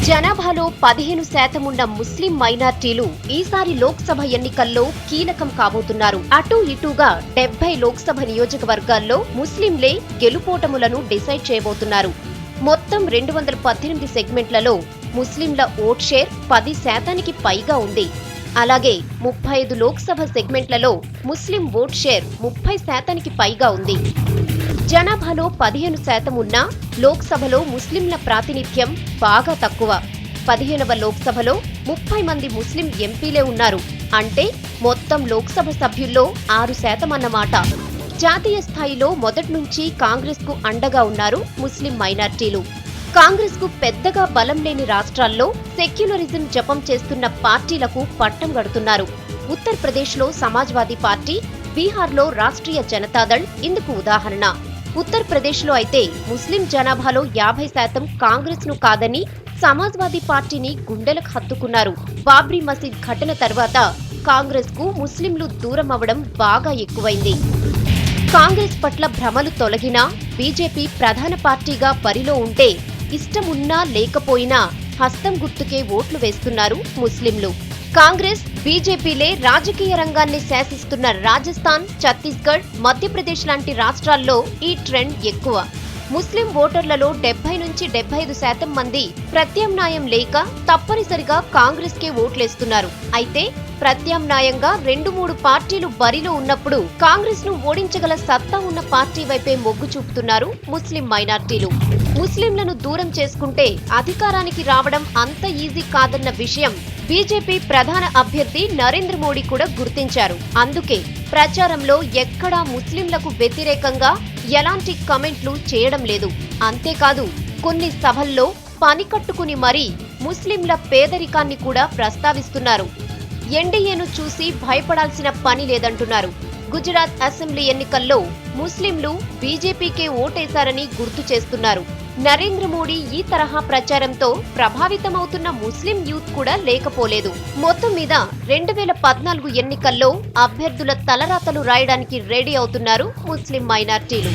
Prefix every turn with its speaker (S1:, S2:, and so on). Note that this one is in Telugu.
S1: జనాభాలో 15% ఉన్న ముస్లిం మైనార్టీలు ఈసారి లోక్సభ ఎన్నికల్లో కీలకం కాబోతున్నారు. అటూ ఇటూగా 70 లోక్సభ నియోజకవర్గాల్లో ముస్లింలే గెలుపోటములను డిసైడ్ చేయబోతున్నారు. మొత్తం 218 సెగ్మెంట్లలో ముస్లింల ఓట్ షేర్ 10% పైగా ఉంది. అలాగే 35 లోక్సభ సెగ్మెంట్లలో ముస్లిం ఓట్ షేర్ 30% పైగా ఉంది. జనాభాలో 15% ఉన్న లోక్సభలో ముస్లింల ప్రాతినిధ్యం బాగా తక్కువ. 15వ లోక్సభలో 30 మంది ముస్లిం ఎంపీలే ఉన్నారు. అంటే మొత్తం లోక్సభ సభ్యుల్లో 6% అన్నమాట. జాతీయ స్థాయిలో మొదటి నుంచి కాంగ్రెస్ కు అండగా ఉన్నారు ముస్లిం మైనార్టీలు. కాంగ్రెస్ కు పెద్దగా బలం లేని రాష్ట్రాల్లో సెక్యులరిజం జపం చేస్తున్న పార్టీలకు పట్టం కడుతున్నారు. ఉత్తరప్రదేశ్లో సమాజ్వాదీ పార్టీ, బీహార్లో రాష్ట్రీయ జనతాదళ్ ఇందుకు ఉదాహరణ. ఉత్తరప్రదేశ్లో అయితే ముస్లిం జనాభాలో 50% కాంగ్రెస్ ను కాదని సమాజ్వాదీ పార్టీని గుండెలకు హత్తుకున్నారు. బాబ్రీ మసీద్ ఘటన తర్వాత కాంగ్రెస్ కు ముస్లింలు దూరం అవ్వడం బాగా ఎక్కువైంది. కాంగ్రెస్ పట్ల భ్రమలు తొలగినా బీజేపీ ప్రధాన పార్టీగా బరిలో ఉంటే ఇష్టమున్నా లేకపోయినా హస్తం గుర్తుకే ఓట్లు వేస్తున్నారు ముస్లింలు. కాంగ్రెస్, బీజేపీలే రాజకీయ రంగాన్ని శాసిస్తున్న రాజస్థాన్, ఛత్తీస్గఢ్, మధ్యప్రదేశ్ లాంటి రాష్ట్రాల్లో ఈ ట్రెండ్ ఎక్కువ. ముస్లిం ఓటర్లలో 70 నుంచి 75% మంది ప్రత్యామ్నాయం లేక తప్పనిసరిగా కాంగ్రెస్ కే ఓట్లేస్తున్నారు. అయితే ప్రత్యామ్నాయంగా 2-3 పార్టీలు బరిలో ఉన్నప్పుడు కాంగ్రెస్ ను ఓడించగల సత్తా ఉన్న పార్టీ వైపే మొగ్గు చూపుతున్నారు ముస్లిం మైనార్టీలు. ముస్లింలను దూరం చేసుకుంటే అధికారానికి రావడం అంత ఈజీ కాదన్న విషయం బీజేపీ ప్రధాన అభ్యర్థి నరేంద్ర మోడీ కూడా గుర్తించారు. అందుకే ప్రచారంలో ఎక్కడా ముస్లింలకు వ్యతిరేకంగా ఎలాంటి కమెంట్లు చేయడం లేదు. అంతేకాదు కొన్ని సభల్లో పని కట్టుకుని మరీ ముస్లింల పేదరికాన్ని కూడా ప్రస్తావిస్తున్నారు. ఎన్డీఏను చూసి భయపడాల్సిన పని లేదంటున్నారు. గుజరాత్ అసెంబ్లీ ఎన్నికల్లో ముస్లింలు బీజేపీకే ఓటేశారని గుర్తు చేస్తున్నారు. నరేంద్ర మోడీ ఈ తరహా ప్రచారంతో ప్రభావితమవుతున్న ముస్లిం యూత్ కూడా లేకపోలేదు. మొత్తం మీద 2014 ఎన్నికల్లో అభ్యర్థుల తలరాతలు రాయడానికి రెడీ అవుతున్నారు ముస్లిం మైనార్టీలు.